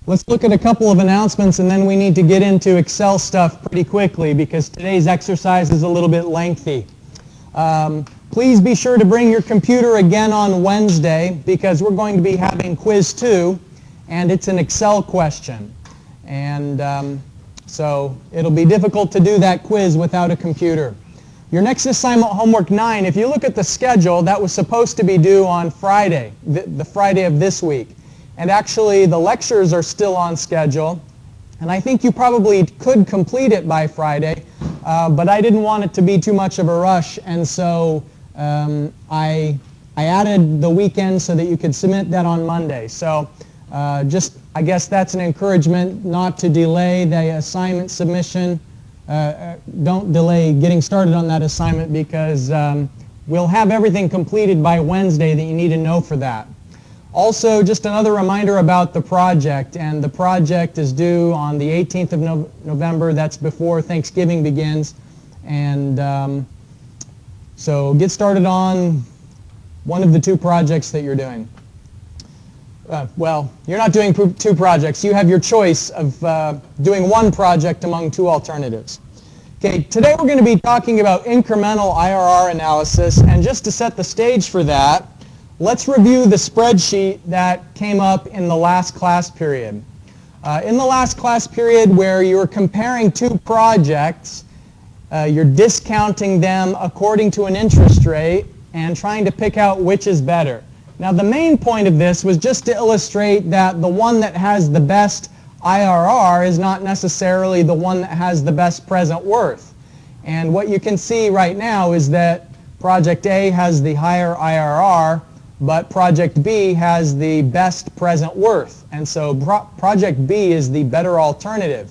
Let's look at a couple of announcements and then we need to get into Excel stuff pretty quickly because today's exercise is a little bit lengthy. Please be sure to bring your computer again on Wednesday because we're going to be having quiz 2 and it's an Excel question. And so it'll be difficult to do that quiz without a computer. Your next assignment, homework 9, if you look at the schedule, that was supposed to be due on Friday, the Friday of this week. And actually the lectures are still on schedule. And I think you probably could complete it by Friday, but I didn't want it to be too much of a rush. And so I added the weekend so that you could submit that on Monday. So I guess that's an encouragement not to delay the assignment submission. Don't delay getting started on that assignment because we'll have everything completed by Wednesday that you need to know for that. Also, just another reminder about the project, and the project is due on the 18th of November. That's before Thanksgiving begins. And so get started on one of the 2 projects that you're doing. Well, you're not doing 2 projects. You have your choice of doing 1 project among 2 alternatives. Okay, today we're going to be talking about incremental IRR analysis, and just to set the stage for that, let's review the spreadsheet that came up in the last class period. In the last class period where you were comparing 2 projects, you're discounting them according to an interest rate and trying to pick out which is better. Now the main point of this was just to illustrate that the one that has the best IRR is not necessarily the one that has the best present worth. And what you can see right now is that Project A has the higher IRR, but Project B has the best present worth. And so Project B is the better alternative.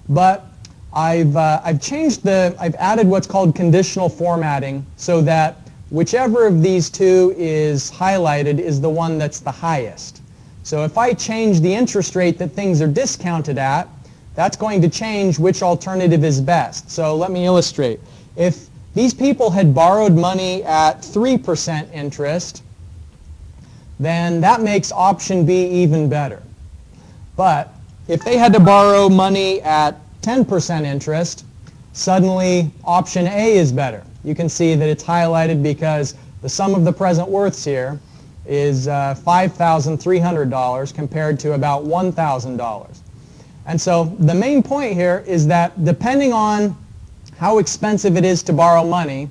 But I've added what's called conditional formatting so that whichever of these 2 is highlighted is the one that's the highest. So if I change the interest rate that things are discounted at, that's going to change which alternative is best. So let me illustrate. If these people had borrowed money at 3% interest, then that makes option B even better. But if they had to borrow money at 10% interest, suddenly option A is better. You can see that it's highlighted because the sum of the present worths here is $5,300 compared to about $1,000. And so the main point here is that depending on how expensive it is to borrow money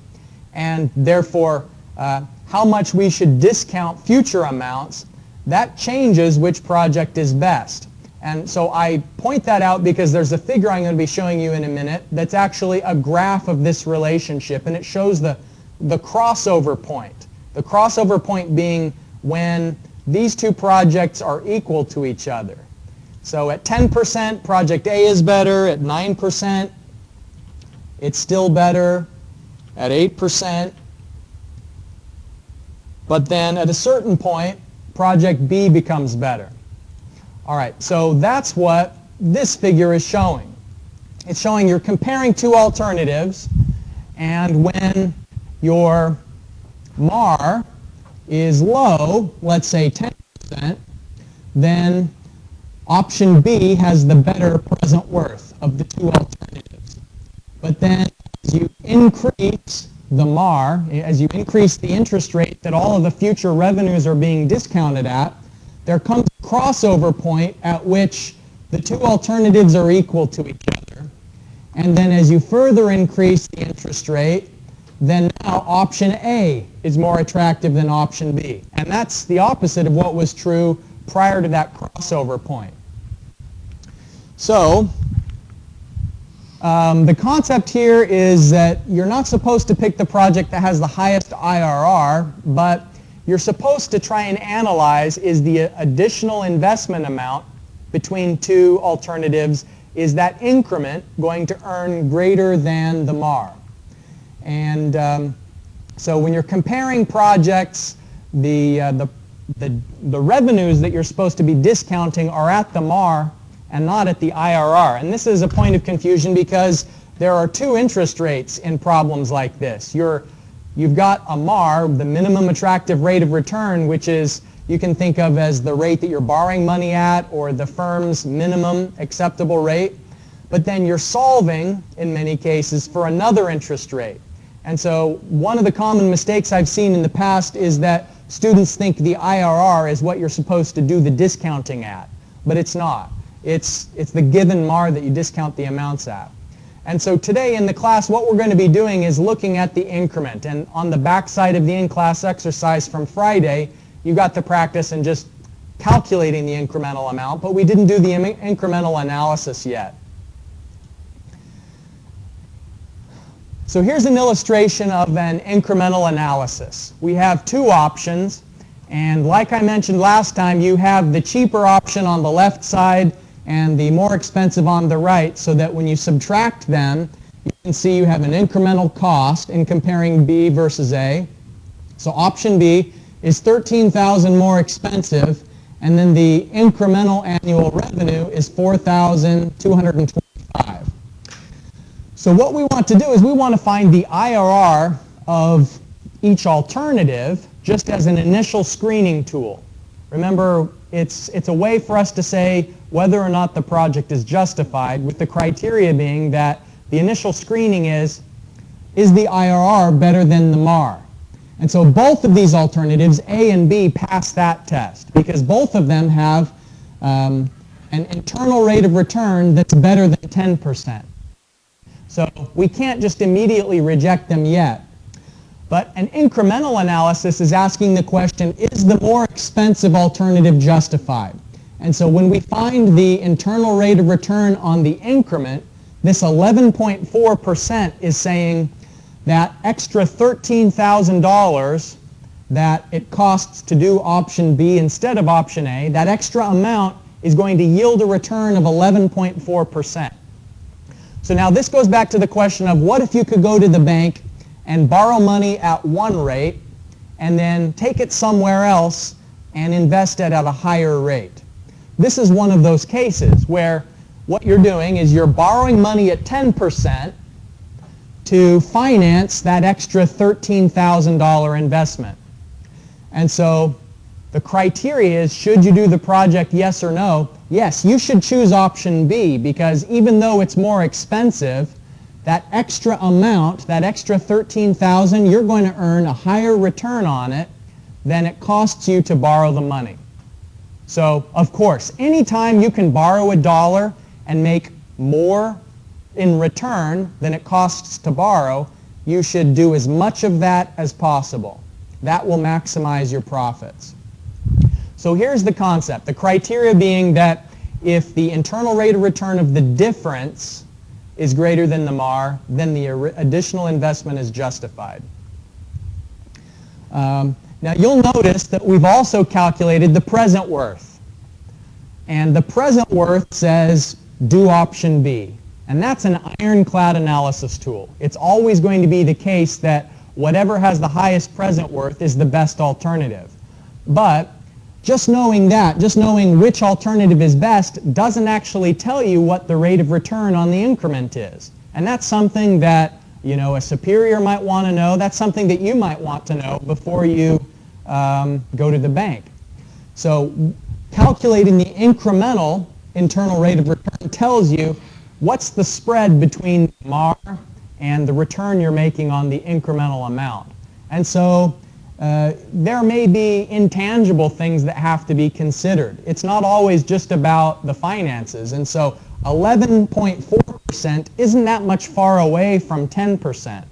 and therefore how much we should discount future amounts, that changes which project is best. And so I point that out because there's a figure I'm going to be showing you in a minute that's actually a graph of this relationship, and it shows the crossover point. The crossover point being when these 2 projects are equal to each other. So at 10%, Project A is better. At 9%, it's still better. At 8%. But then at a certain point, Project B becomes better. All right, so that's what this figure is showing. It's showing you're comparing 2 alternatives, and when your MAR is low, let's say 10%, then option B has the better present worth of the 2 alternatives. But then as you increase the MAR, as you increase the interest rate that all of the future revenues are being discounted at, there comes a crossover point at which the 2 alternatives are equal to each other. And then as you further increase the interest rate, then now option A is more attractive than option B. And that's the opposite of what was true prior to that crossover point. So the concept here is that you're not supposed to pick the project that has the highest IRR, but you're supposed to try and analyze, is the additional investment amount between 2 alternatives, is that increment going to earn greater than the MAR? And so when you're comparing projects, the revenues that you're supposed to be discounting are at the MAR and not at the IRR. And this is a point of confusion because there are 2 interest rates in problems like this. You've got a MAR, the minimum attractive rate of return, which is you can think of as the rate that you're borrowing money at or the firm's minimum acceptable rate. But then you're solving, in many cases, for another interest rate. And so one of the common mistakes I've seen in the past is that students think the IRR is what you're supposed to do the discounting at. But it's not. It's the given MAR that you discount the amounts at. And so today in the class, what we're going to be doing is looking at the increment. And on the back side of the in-class exercise from Friday, you got to practice in just calculating the incremental amount, but we didn't do the incremental analysis yet. So here's an illustration of an incremental analysis. We have two options, and like I mentioned last time, you have the cheaper option on the left side and the more expensive on the right, so that when you subtract them, you can see you have an incremental cost in comparing B versus A. So option B is $13,000 more expensive, and then the incremental annual revenue is $4,225. So what we want to do is we want to find the IRR of each alternative just as an initial screening tool. Remember, it's a way for us to say whether or not the project is justified, with the criteria being that the initial screening is the IRR better than the MAR? And so both of these alternatives, A and B, pass that test because both of them have an internal rate of return that's better than 10%. So we can't just immediately reject them yet. But an incremental analysis is asking the question, is the more expensive alternative justified? And so when we find the internal rate of return on the increment, this 11.4% is saying that extra $13,000 that it costs to do option B instead of option A, that extra amount is going to yield a return of 11.4%. So now this goes back to the question of what if you could go to the bank and borrow money at one rate and then take it somewhere else and invest it at a higher rate? This is one of those cases where what you're doing is you're borrowing money at 10% to finance that extra $13,000 investment. And so the criteria is, should you do the project, yes or no? Yes, you should choose option B, because even though it's more expensive, that extra amount, that extra $13,000, you're going to earn a higher return on it than it costs you to borrow the money. So, of course, anytime you can borrow $1 and make more in return than it costs to borrow, you should do as much of that as possible. That will maximize your profits. So here's the concept. The criteria being that if the internal rate of return of the difference is greater than the MAR, then the additional investment is justified. Now you'll notice that we've also calculated the present worth. And the present worth says do option B. And that's an ironclad analysis tool. It's always going to be the case that whatever has the highest present worth is the best alternative. But just knowing that, just knowing which alternative is best, doesn't actually tell you what the rate of return on the increment is. And that's something that, you know, a superior might want to know. That's something that you might want to know before you go to the bank. So calculating the incremental internal rate of return tells you what's the spread between MAR and the return you're making on the incremental amount. And so there may be intangible things that have to be considered. It's not always just about the finances. And so 11.4% isn't that much far away from 10%.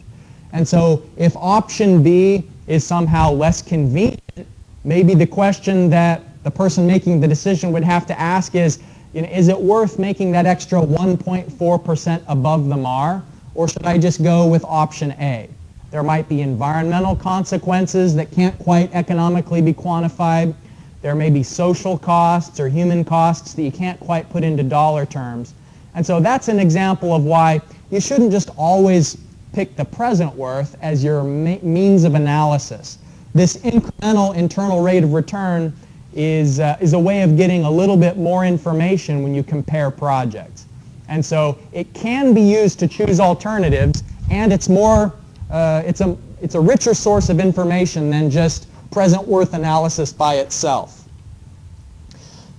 And so if option B is somehow less convenient, maybe the question that the person making the decision would have to ask is, you know, is it worth making that extra 1.4% above the MAR, or should I just go with option A? There might be environmental consequences that can't quite economically be quantified. There may be social costs or human costs that you can't quite put into dollar terms. And so that's an example of why you shouldn't just always pick the present worth as your means of analysis. This incremental internal rate of return is a way of getting a little bit more information when you compare projects. And so it can be used to choose alternatives, and it's more, it's a richer source of information than just present worth analysis by itself.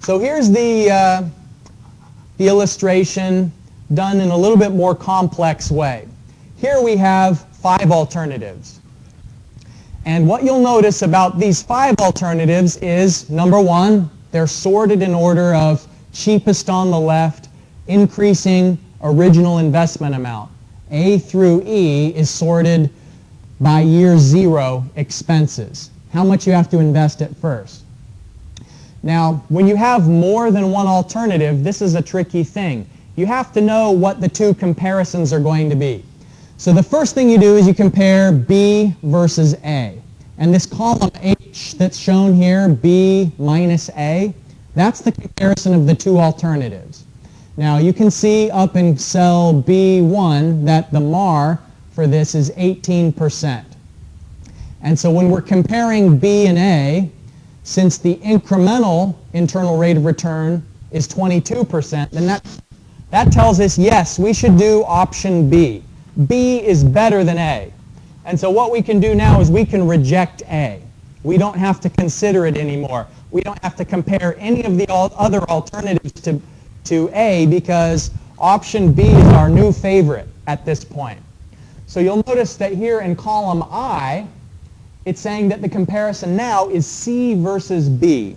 So here's the illustration done in a little bit more complex way. Here we have 5 alternatives. And what you'll notice about these 5 alternatives is, number 1, they're sorted in order of cheapest on the left, increasing original investment amount. A through E is sorted by year 0 expenses. How much you have to invest at first. Now, when you have more than one alternative, this is a tricky thing. You have to know what the 2 comparisons are going to be. So the first thing you do is you compare B versus A. And this column H that's shown here, B minus A, that's the comparison of the 2 alternatives. Now you can see up in cell B1 that the MAR for this is 18%. And so when we're comparing B and A, since the incremental internal rate of return is 22%, then that tells us, yes, we should do option B. B is better than A. And so what we can do now is we can reject A. We don't have to consider it anymore. We don't have to compare any of the other alternatives to A because option B is our new favorite at this point. So you'll notice that here in column I, it's saying that the comparison now is C versus B.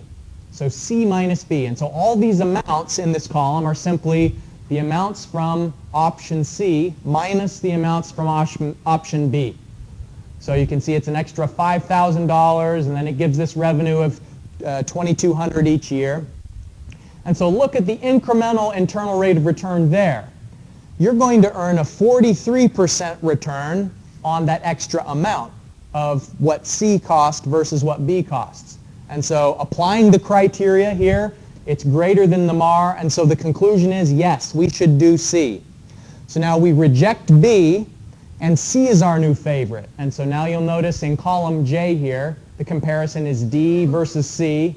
So C minus B. And so all these amounts in this column are simply the amounts from option C minus the amounts from option B. So you can see it's an extra $5,000, and then it gives this revenue of $2,200 each year. And so look at the incremental internal rate of return there. You're going to earn a 43% return on that extra amount of what C cost versus what B costs. And so applying the criteria here, it's greater than the MAR, and so the conclusion is, yes, we should do C. So now we reject B, and C is our new favorite. And so now you'll notice in column J here, the comparison is D versus C.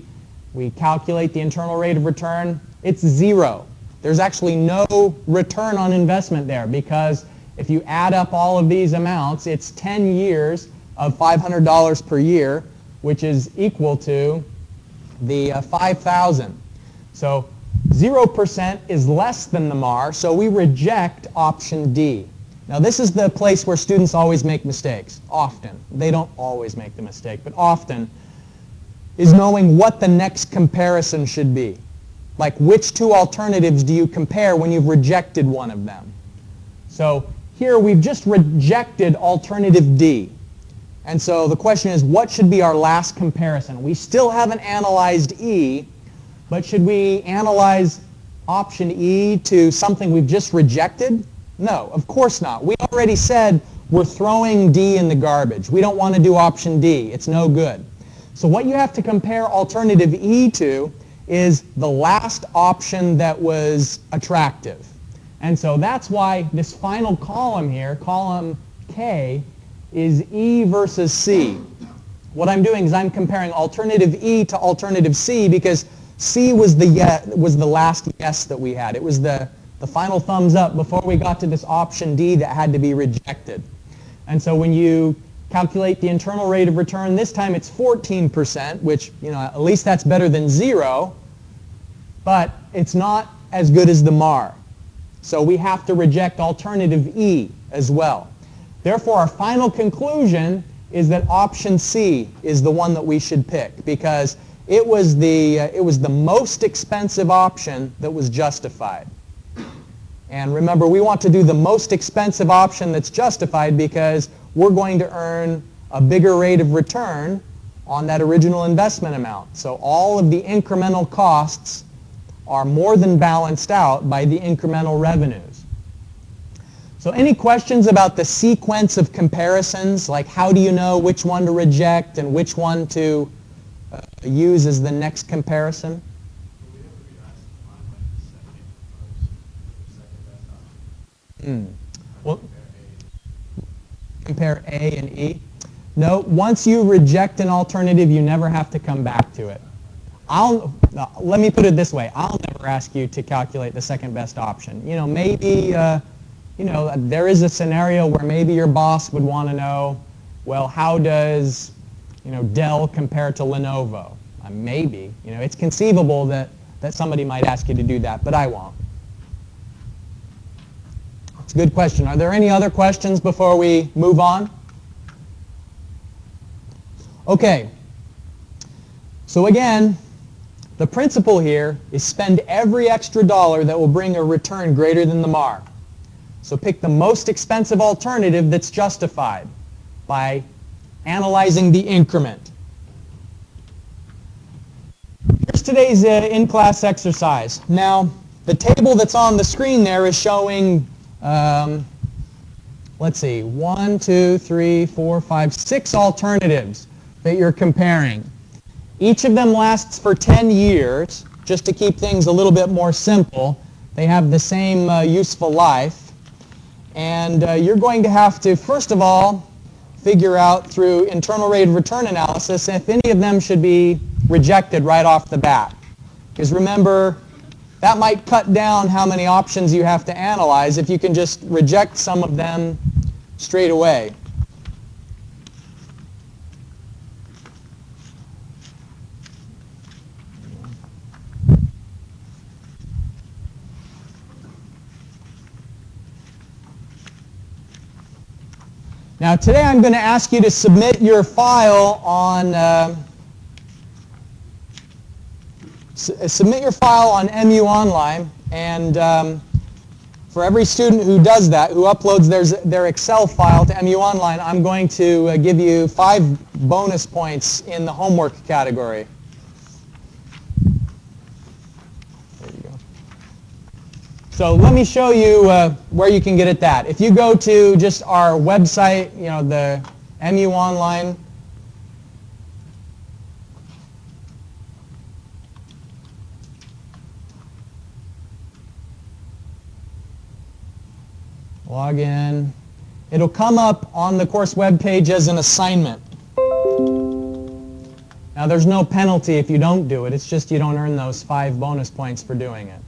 We calculate the internal rate of return. It's 0. There's actually no return on investment there because if you add up all of these amounts, it's 10 years of $500 per year, which is equal to the $5,000. So 0% is less than the MAR, so we reject option D. Now this is the place where students always make mistakes, often. They don't always make the mistake, but often, is knowing what the next comparison should be. Like which 2 alternatives do you compare when you've rejected one of them? So here we've just rejected alternative D. And so the question is, what should be our last comparison? We still haven't analyzed E, but should we analyze option E to something we've just rejected? No, of course not. We already said we're throwing D in the garbage. We don't want to do option D. It's no good. So what you have to compare alternative E to is the last option that was attractive. And so that's why this final column here, column K, is E versus C. What I'm doing is I'm comparing alternative E to alternative C because C was the last yes that we had. It was the final thumbs up before we got to this option D that had to be rejected. And so when you calculate the internal rate of return, this time it's 14%, which, at least that's better than 0, but it's not as good as the MAR. So we have to reject alternative E as well. Therefore, our final conclusion is that option C is the one that we should pick because it was the most expensive option that was justified. And remember, we want to do the most expensive option that's justified because we're going to earn a bigger rate of return on that original investment amount. So all of the incremental costs are more than balanced out by the incremental revenues. So any questions about the sequence of comparisons, like how do you know which one to reject and which one to use as the next comparison? Well, compare A and E. No, once you reject an alternative, you never have to come back to it. Let me put it this way. I'll never ask you to calculate the second best option. Maybe, there is a scenario where maybe your boss would want to know, well, how does Dell compared to Lenovo. Maybe. It's conceivable that somebody might ask you to do that, but I won't. It's a good question. Are there any other questions before we move on? Okay. So again, the principle here is spend every extra dollar that will bring a return greater than the MAR. So pick the most expensive alternative that's justified by analyzing the increment. Here's today's in-class exercise. Now, the table that's on the screen there is showing, let's see, 1, 2, 3, 4, 5, 6 alternatives that you're comparing. Each of them lasts for 10 years, just to keep things a little bit more simple. They have the same useful life. And you're going to have to, first of all, figure out through internal rate of return analysis if any of them should be rejected right off the bat. Because remember, that might cut down how many options you have to analyze if you can just reject some of them straight away. Now today I'm going to ask you to submit your file on MU Online, and for every student who does that, who uploads their Excel file to MU Online, I'm going to give you 5 bonus points in the homework category. So let me show you where you can get at that. If you go to just our website, the MU Online, log in, it'll come up on the course web page as an assignment. Now there's no penalty if you don't do it, it's just you don't earn those 5 bonus points for doing it.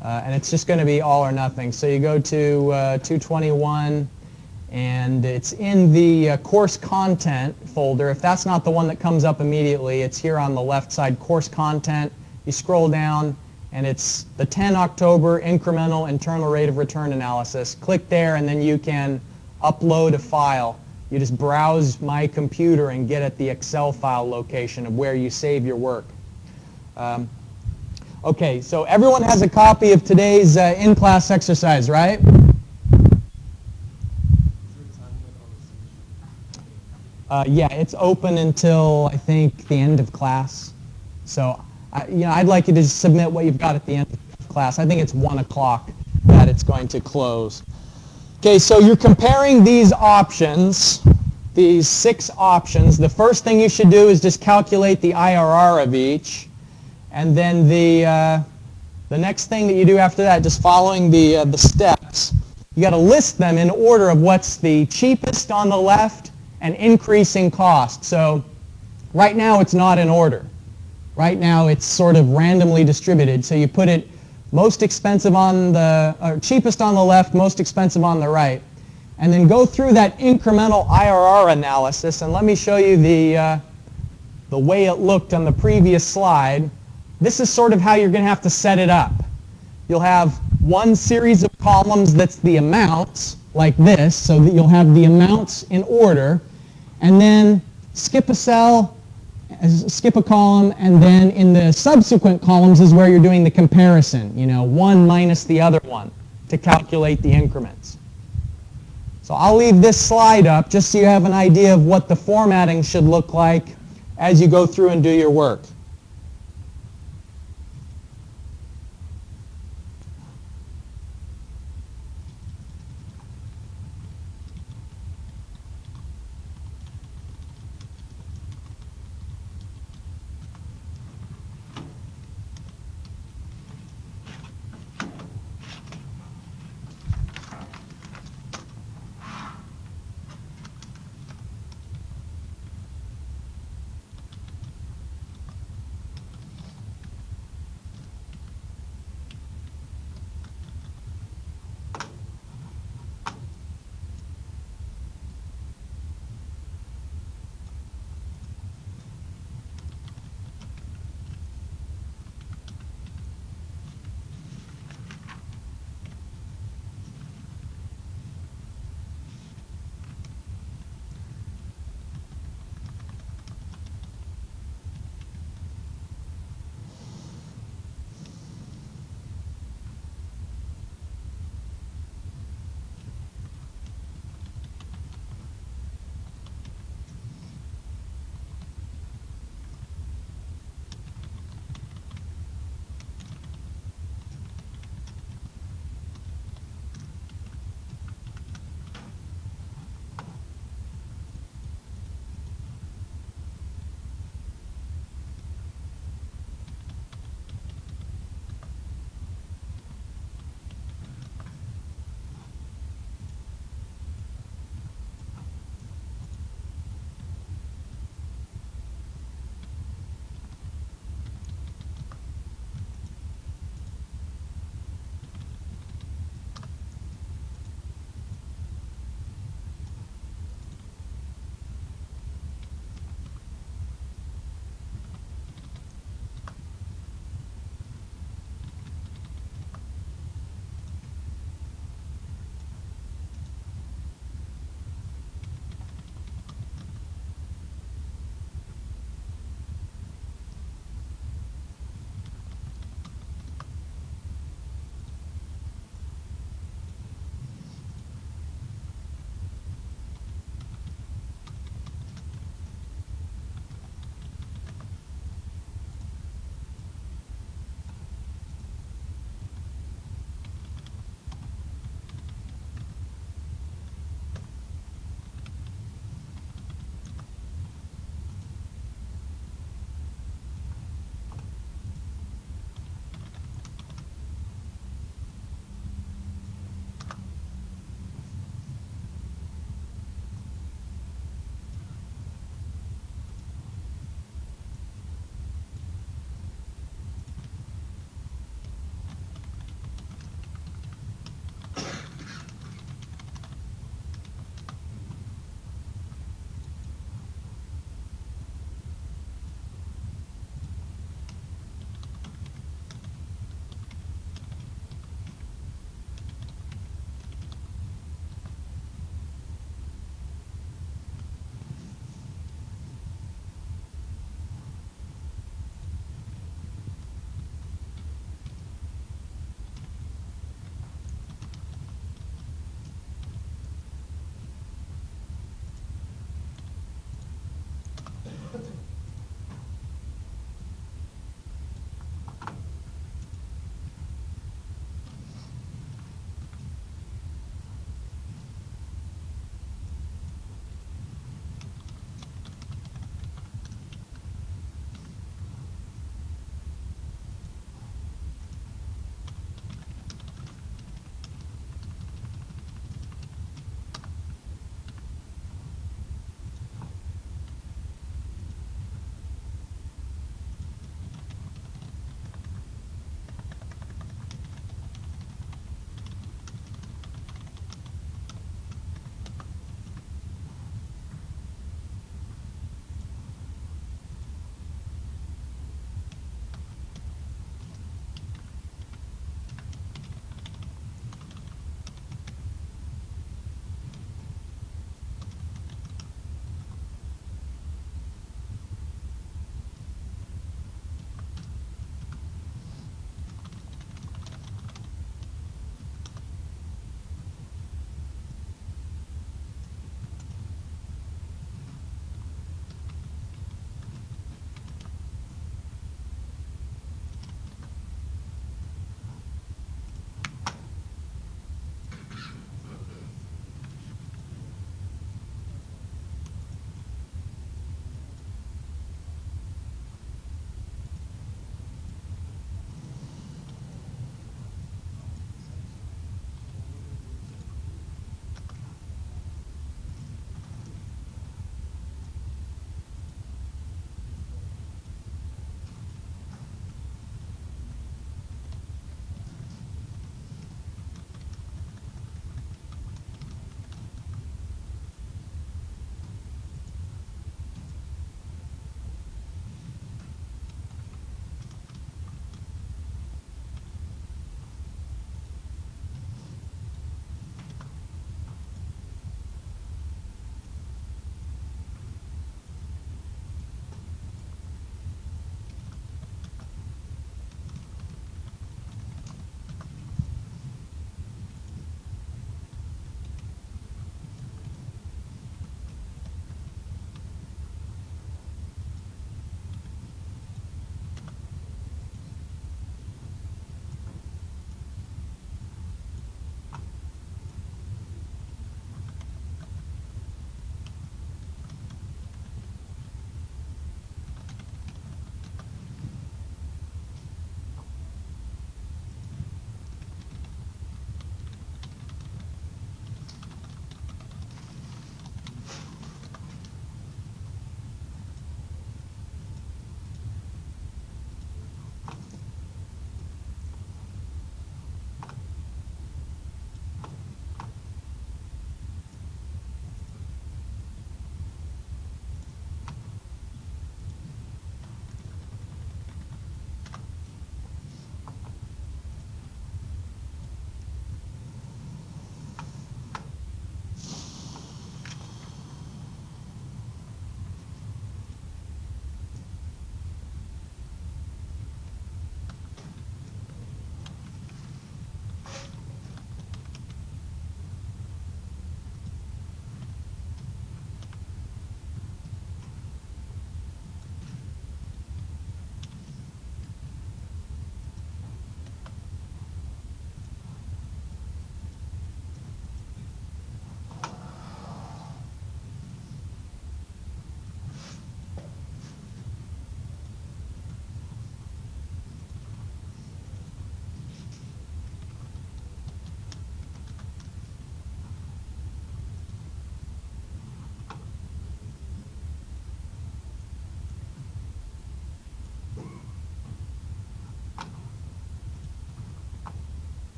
And it's just going to be all or nothing. So you go to 221, and it's in the course content folder. If that's not the one that comes up immediately, it's here on the left side, course content. You scroll down, and it's the 10 October incremental internal rate of return analysis. Click there, and then you can upload a file. You just browse My Computer and get at the Excel file location of where you save your work. Okay, so everyone has a copy of today's in-class exercise, right? Yeah, it's open until, I think, the end of class. So, I'd like you to submit what you've got at the end of class. I think it's 1 o'clock that it's going to close. Okay, so you're comparing these options, these 6 options. The first thing you should do is just calculate the IRR of each. And then the next thing that you do after that, just following the steps, you got to list them in order of what's the cheapest on the left and increasing cost. So right now it's not in order. Right now it's sort of randomly distributed. So you put it most expensive on or cheapest on the left, most expensive on the right. And then go through that incremental IRR analysis. And let me show you the way it looked on the previous slide. This is sort of how you're going to have to set it up. You'll have one series of columns that's the amounts, like this, so that you'll have the amounts in order, and then skip a cell, skip a column, and then in the subsequent columns is where you're doing the comparison, one minus the other one to calculate the increments. So I'll leave this slide up just so you have an idea of what the formatting should look like as you go through and do your work.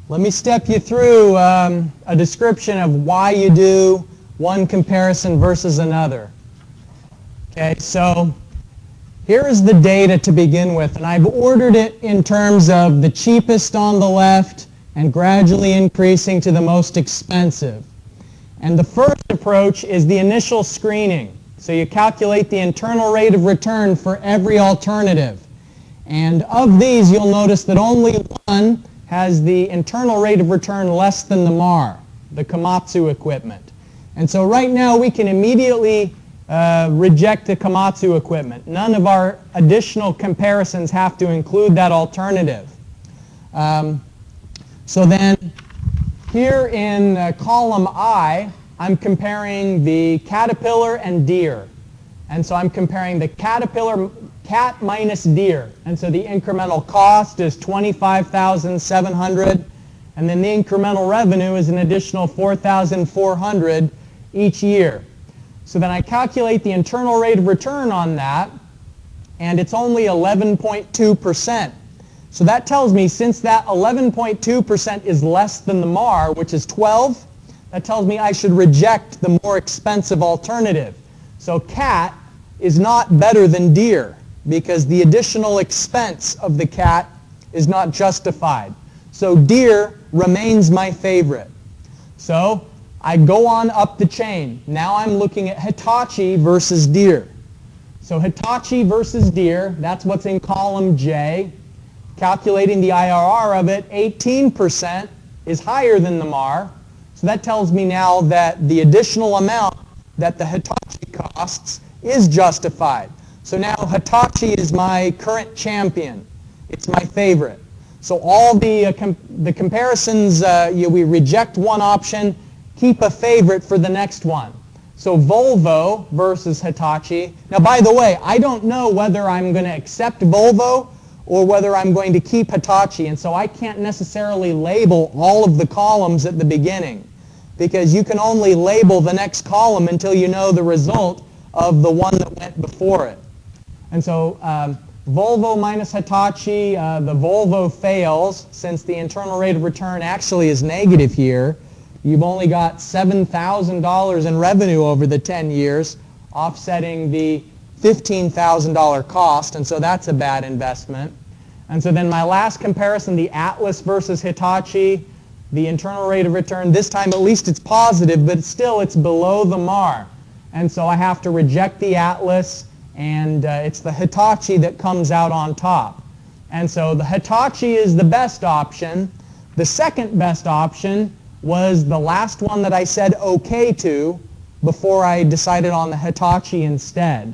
Let me step you through a description of why you do one comparison versus another. Okay, so here is the data to begin with, and I've ordered it in terms of the cheapest on the left and gradually increasing to the most expensive. And the first approach is the initial screening. So you calculate the internal rate of return for every alternative. And of these, you'll notice that only one has the internal rate of return less than the MAR, the Komatsu equipment. And so right now we can immediately reject the Komatsu equipment. None of our additional comparisons have to include that alternative. So then here in column I, I'm comparing the Caterpillar and Deere. And so I'm comparing the Caterpillar cat minus Deere. And so the incremental cost is $25,700, and then the incremental revenue is an additional $4,400 each year. So then I calculate the internal rate of return on that, and it's only 11.2%. So that tells me since that 11.2% is less than the MAR, which is 12, that tells me I should reject the more expensive alternative. So cat is not better than Deere because the additional expense of the cat is not justified. So Deere remains my favorite. So I go on up the chain. Now I'm looking at Hitachi versus Deere. So Hitachi versus Deere, that's what's in column J. Calculating the IRR of it, 18% is higher than the MAR. So that tells me now that the additional amount that the Hitachi costs is justified. So now Hitachi is my current champion. It's my favorite. So all the comparisons, we reject one option, keep a favorite for the next one. So Volvo versus Hitachi. Now, by the way, I don't know whether I'm going to accept Volvo or whether I'm going to keep Hitachi, and so I can't necessarily label all of the columns at the beginning because you can only label the next column until you know the result of the one that went before it. And so Volvo minus Hitachi, the Volvo fails since the internal rate of return actually is negative here. You've only got $7,000 in revenue over the 10 years, offsetting the $15,000 cost, and so that's a bad investment. And so then my last comparison, the Atlas versus Hitachi, the internal rate of return, this time at least it's positive, but still it's below the MAR. And so I have to reject the Atlas, and it's the Hitachi that comes out on top. And so the Hitachi is the best option. The second best option was the last one that I said okay to before I decided on the Hitachi instead.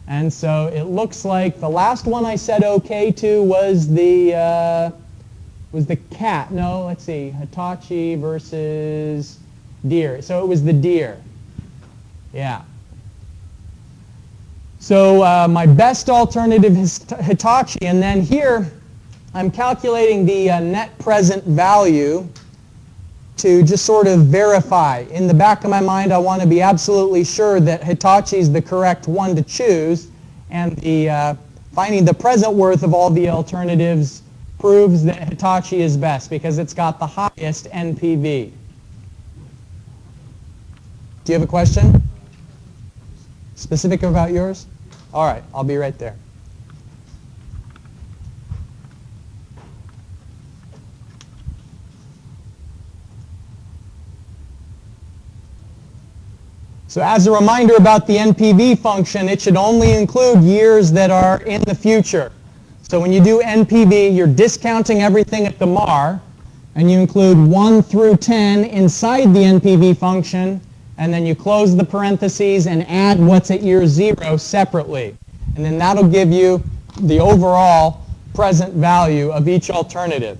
And so it looks like the last one I said okay to was the cat. No, let's see, Hitachi versus Deere. So it was the Deere. Yeah. So my best alternative is Hitachi, and then here I'm calculating the net present value to just sort of verify. In the back of my mind, I want to be absolutely sure that Hitachi is the correct one to choose, and finding the present worth of all the alternatives proves that Hitachi is best because it's got the highest NPV. Do you have a question? Specific about yours? All right, I'll be right there. So as a reminder about the NPV function, it should only include years that are in the future. So when you do NPV, you're discounting everything at the MAR, and you include 1 through 10 inside the NPV function, and then you close the parentheses and add what's at year 0 separately. And then that'll give you the overall present value of each alternative.